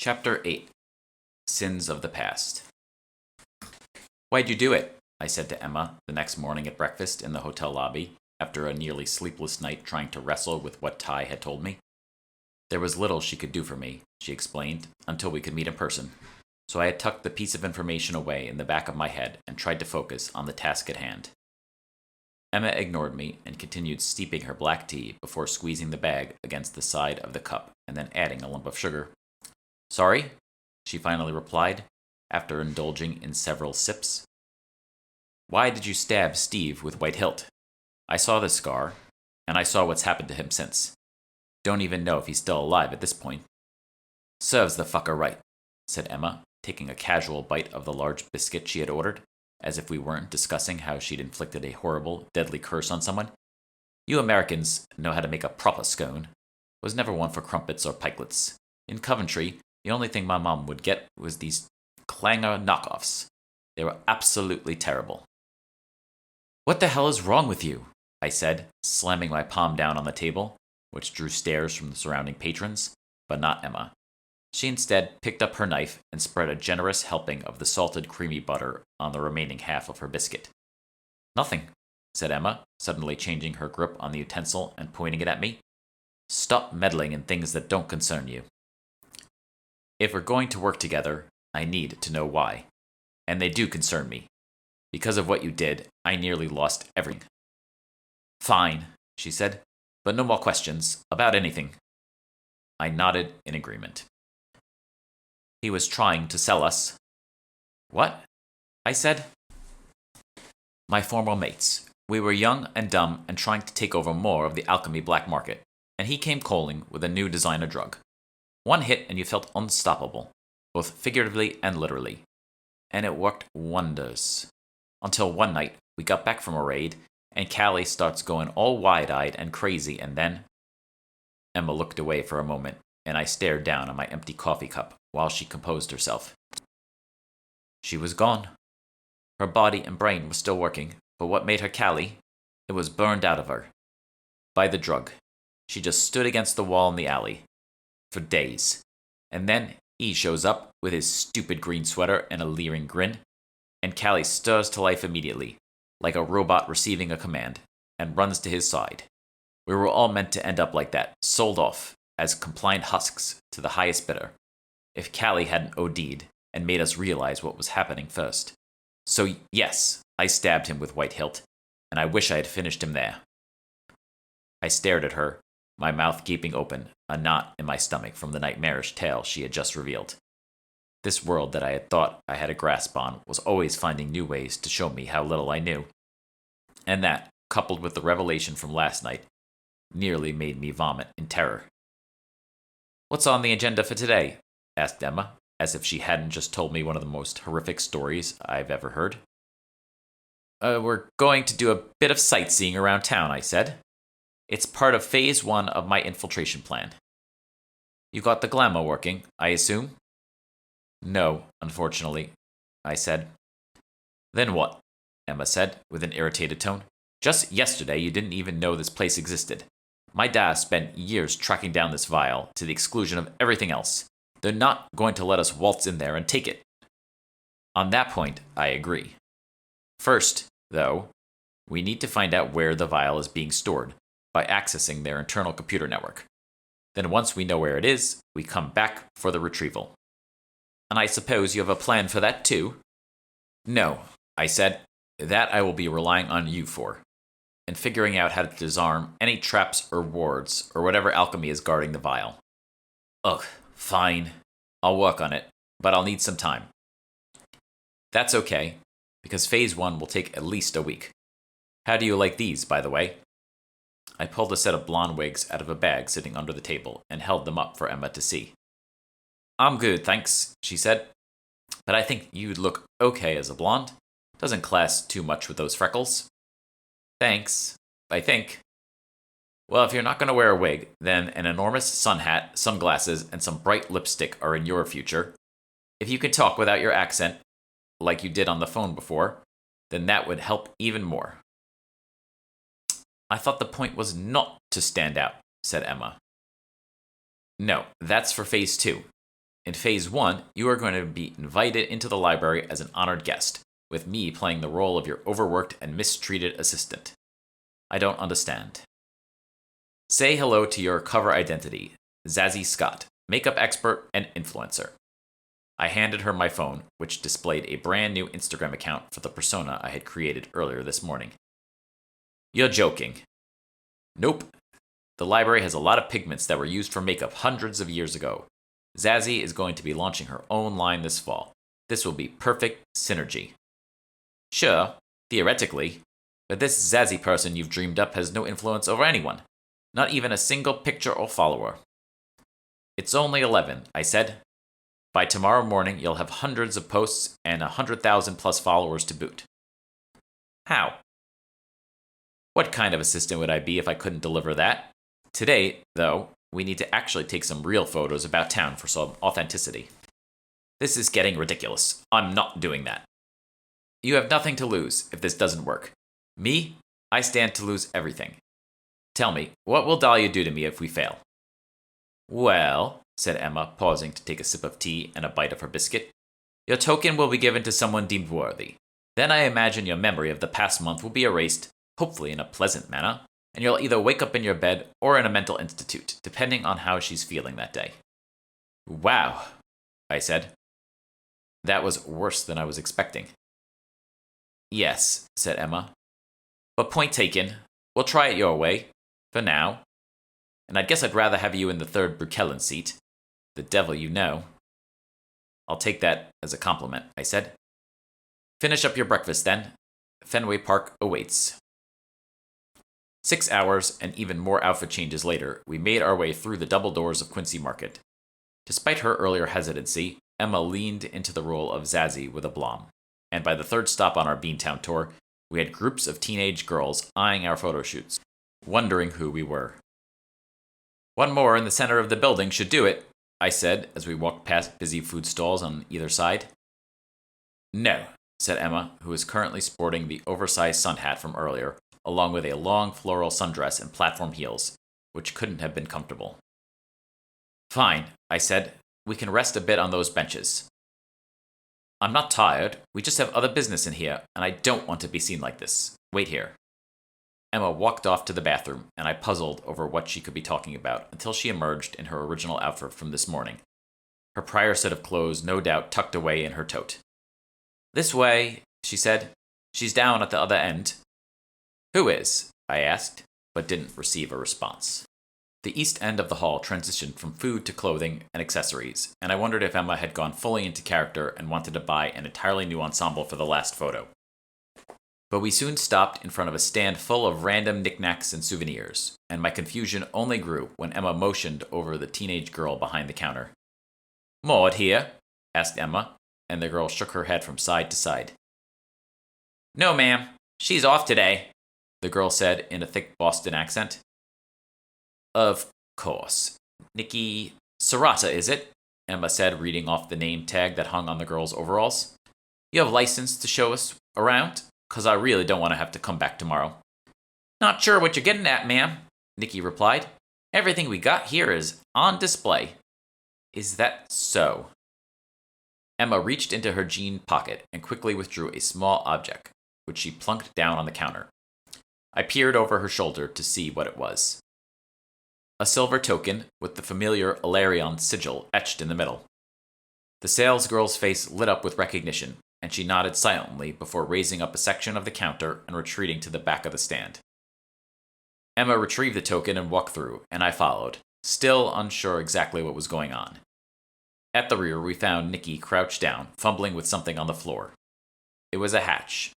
Chapter 8 Sins of the Past. "Why'd you do it?" I said to Emma the next morning at breakfast in the hotel lobby, after a nearly sleepless night trying to wrestle with what Ty had told me. There was little she could do for me, she explained, until we could meet in person, so I had tucked the piece of information away in the back of my head and tried to focus on the task at hand. Emma ignored me and continued steeping her black tea before squeezing the bag against the side of the cup and then adding a lump of sugar. "Sorry?" she finally replied, after indulging in several sips. "Why did you stab Steve with White Hilt? I saw the scar, and I saw what's happened to him since. Don't even know if he's still alive at this point." "Serves the fucker right," said Emma, taking a casual bite of the large biscuit she had ordered, as if we weren't discussing how she'd inflicted a horrible, deadly curse on someone. "You Americans know how to make a proper scone. Was never one for crumpets or pikelets. In Coventry, the only thing my mom would get was these clanger knockoffs. They were absolutely terrible." "What the hell is wrong with you?" I said, slamming my palm down on the table, which drew stares from the surrounding patrons, but not Emma. She instead picked up her knife and spread a generous helping of the salted creamy butter on the remaining half of her biscuit. "Nothing," said Emma, suddenly changing her grip on the utensil and pointing it at me. "Stop meddling in things that don't concern you. If we're going to work together, I need to know why. And they do concern me. Because of what you did, I nearly lost everything." "Fine," she said, "but no more questions, about anything." I nodded in agreement. "He was trying to sell us." "What?" I said. "My former mates. We were young and dumb and trying to take over more of the alchemy black market, and he came calling with a new designer drug. One hit and you felt unstoppable, both figuratively and literally. And it worked wonders. Until one night, we got back from a raid, and Callie starts going all wide-eyed and crazy, and then—" Emma looked away for a moment, and I stared down at my empty coffee cup while she composed herself. She was gone. Her body and brain were still working, but what made her Callie? It was burned out of her. By the drug. She just stood against the wall in the alley. For days. And then E shows up with his stupid green sweater and a leering grin, and Callie stirs to life immediately, like a robot receiving a command, and runs to his side. We were all meant to end up like that, sold off, as compliant husks to the highest bidder, if Callie hadn't OD'd and made us realize what was happening first. So yes, I stabbed him with White Hilt, and I wish I had finished him there." I stared at her, my mouth gaping open, a knot in my stomach from the nightmarish tale she had just revealed. This world that I had thought I had a grasp on was always finding new ways to show me how little I knew. And that, coupled with the revelation from last night, nearly made me vomit in terror. "What's on the agenda for today?" asked Emma, as if she hadn't just told me one of the most horrific stories I've ever heard. We're going to do a bit of sightseeing around town," I said. "It's part of Phase 1 of my infiltration plan." "You got the glamour working, I assume?" "No, unfortunately," I said. "Then what?" Emma said, with an irritated tone. "Just yesterday you didn't even know this place existed. My dad spent years tracking down this vial, to the exclusion of everything else. They're not going to let us waltz in there and take it." "On that point, I agree. First, though, we need to find out where the vial is being stored, by accessing their internal computer network. Then once we know where it is, we come back for the retrieval." "And I suppose you have a plan for that too?" "No," I said. "That I will be relying on you for, and figuring out how to disarm any traps or wards or whatever alchemy is guarding the vial." "Ugh, fine. I'll work on it, but I'll need some time." "That's okay, because Phase 1 will take at least a week. How do you like these, by the way?" I pulled a set of blonde wigs out of a bag sitting under the table and held them up for Emma to see. "I'm good, thanks," she said. "But I think you'd look okay as a blonde. Doesn't class too much with those freckles." "Thanks, I think." "Well, if you're not going to wear a wig, then an enormous sun hat, sunglasses, and some bright lipstick are in your future. If you can talk without your accent, like you did on the phone before, then that would help even more." "I thought the point was not to stand out," said Emma. "No, that's for Phase 2. In Phase 1, you are going to be invited into the library as an honored guest, with me playing the role of your overworked and mistreated assistant. I don't understand. Say hello to your cover identity, Zazie Scott, makeup expert and influencer. I handed her my phone, which displayed a brand new Instagram account for the persona I had created earlier this morning. You're joking. Nope. The library has a lot of pigments that were used for makeup hundreds of years ago. Zazie is going to be launching her own line this fall. This will be perfect synergy. Sure, theoretically, but this Zazie person you've dreamed up has no influence over anyone. Not even a single picture or follower. It's only 11, I said. By tomorrow morning, you'll have hundreds of posts and 100,000 plus followers to boot. How? What kind of assistant would I be if I couldn't deliver that? Today, though, we need to actually take some real photos about town for some authenticity. This is getting ridiculous. I'm not doing that. You have nothing to lose if this doesn't work. Me? I stand to lose everything. Tell me, what will Dahlia do to me if we fail? Well, said Emma, pausing to take a sip of tea and a bite of her biscuit, your token will be given to someone deemed worthy. Then I imagine your memory of the past month will be erased, hopefully in a pleasant manner, and you'll either wake up in your bed or in a mental institute, depending on how she's feeling that day. Wow, I said. That was worse than I was expecting. Yes, said Emma. But point taken. We'll try it your way, for now. And I guess I'd rather have you in the third Brukellen seat. The devil you know. I'll take that as a compliment, I said. Finish up your breakfast then. Fenway Park awaits. 6 hours and even more outfit changes later, we made our way through the double doors of Quincy Market. Despite her earlier hesitancy, Emma leaned into the role of Zazie with aplomb, and by the third stop on our Beantown tour, we had groups of teenage girls eyeing our photo shoots, wondering who we were. One more in the center of the building should do it, I said as we walked past busy food stalls on either side. No, said Emma, who was currently sporting the oversized sun hat from earlier, along with a long floral sundress and platform heels, which couldn't have been comfortable. Fine, I said. We can rest a bit on those benches. I'm not tired. We just have other business in here, and I don't want to be seen like this. Wait here. Emma walked off to the bathroom, and I puzzled over what she could be talking about until she emerged in her original outfit from this morning. Her prior set of clothes no doubt tucked away in her tote. This way, she said. She's down at the other end. Who is? I asked, but didn't receive a response. The east end of the hall transitioned from food to clothing and accessories, and I wondered if Emma had gone fully into character and wanted to buy an entirely new ensemble for the last photo. But we soon stopped in front of a stand full of random knickknacks and souvenirs, and my confusion only grew when Emma motioned over the teenage girl behind the counter. Maud here? Asked Emma, and the girl shook her head from side to side. No, ma'am. She's off today, the girl said in a thick Boston accent. Of course. Nikki Serrata, is it? Emma said, reading off the name tag that hung on the girl's overalls. You have license to show us around? 'Cause I really don't want to have to come back tomorrow. Not sure what you're getting at, ma'am, Nikki replied. Everything we got here is on display. Is that so? Emma reached into her jean pocket and quickly withdrew a small object, which she plunked down on the counter. I peered over her shoulder to see what it was. A silver token with the familiar Ilarion sigil etched in the middle. The salesgirl's face lit up with recognition, and she nodded silently before raising up a section of the counter and retreating to the back of the stand. Emma retrieved the token and walked through, and I followed, still unsure exactly what was going on. At the rear, we found Nikki crouched down, fumbling with something on the floor. It was a hatch,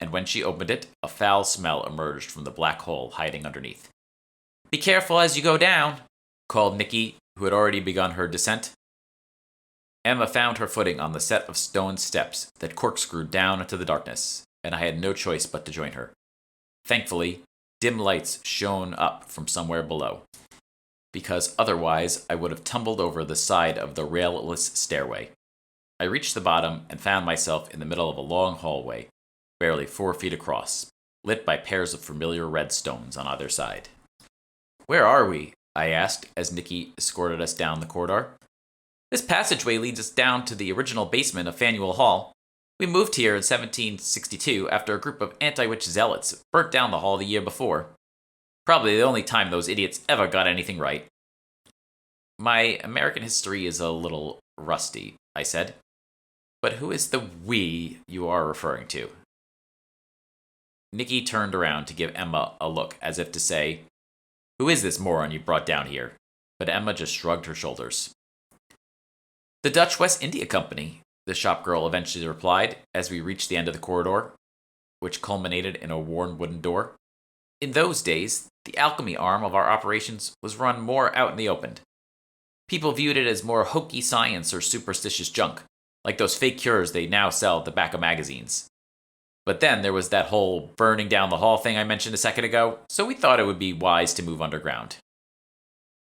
and when she opened it, a foul smell emerged from the black hole hiding underneath. Be careful as you go down, called Nikki, who had already begun her descent. Emma found her footing on the set of stone steps that corkscrewed down into the darkness, and I had no choice but to join her. Thankfully, dim lights shone up from somewhere below, because otherwise I would have tumbled over the side of the railless stairway. I reached the bottom and found myself in the middle of a long hallway, barely 4 feet across, lit by pairs of familiar red stones on either side. Where are we? I asked as Nikki escorted us down the corridor. This passageway leads us down to the original basement of Faneuil Hall. We moved here in 1762 after a group of anti-witch zealots burnt down the hall the year before. Probably the only time those idiots ever got anything right. My American history is a little rusty, I said. But who is the we you are referring to? Nikki turned around to give Emma a look, as if to say, "Who is this moron you brought down here?" But Emma just shrugged her shoulders. "The Dutch West India Company," the shop girl eventually replied as we reached the end of the corridor, which culminated in a worn wooden door. "In those days, the alchemy arm of our operations was run more out in the open. People viewed it as more hokey science or superstitious junk, like those fake cures they now sell at the back of magazines. But then there was that whole burning down the hall thing I mentioned a second ago, so we thought it would be wise to move underground."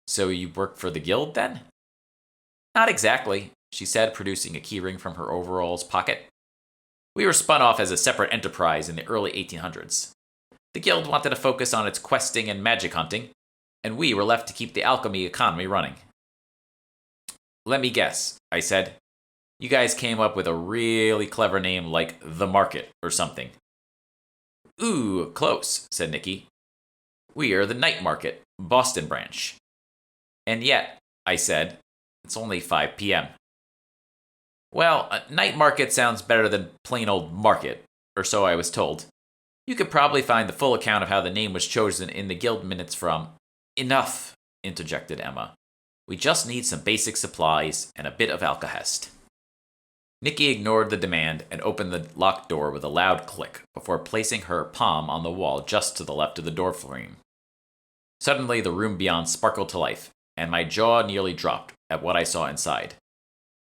"So you work for the guild, then?" "Not exactly," she said, producing a keyring from her overalls pocket. "We were spun off as a separate enterprise in the early 1800s. The guild wanted to focus on its questing and magic hunting, and we were left to keep the alchemy economy running." "Let me guess," I said. "You guys came up with a really clever name like The Market or something." "Ooh, close," said Nikki. "We are the Night Market, Boston branch." "And yet," I said, "it's only 5 p.m. "Well, a night market sounds better than plain old market, or so I was told. You could probably find the full account of how the name was chosen in the guild minutes from—" "Enough," interjected Emma. "We just need some basic supplies and a bit of alkahest." Nikki ignored the demand and opened the locked door with a loud click before placing her palm on the wall just to the left of the door frame. Suddenly, the room beyond sparkled to life, and my jaw nearly dropped at what I saw inside.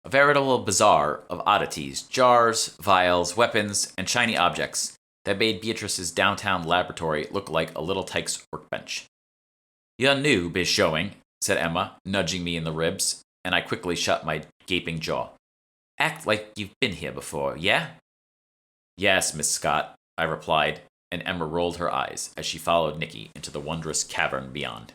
A veritable bazaar of oddities, jars, vials, weapons, and shiny objects that made Beatrice's downtown laboratory look like a little tyke's workbench. "Your noob is showing," said Emma, nudging me in the ribs, and I quickly shut my gaping jaw. "Act like you've been here before, yeah?" "Yes, Miss Scott," I replied, and Emma rolled her eyes as she followed Nikki into the wondrous cavern beyond.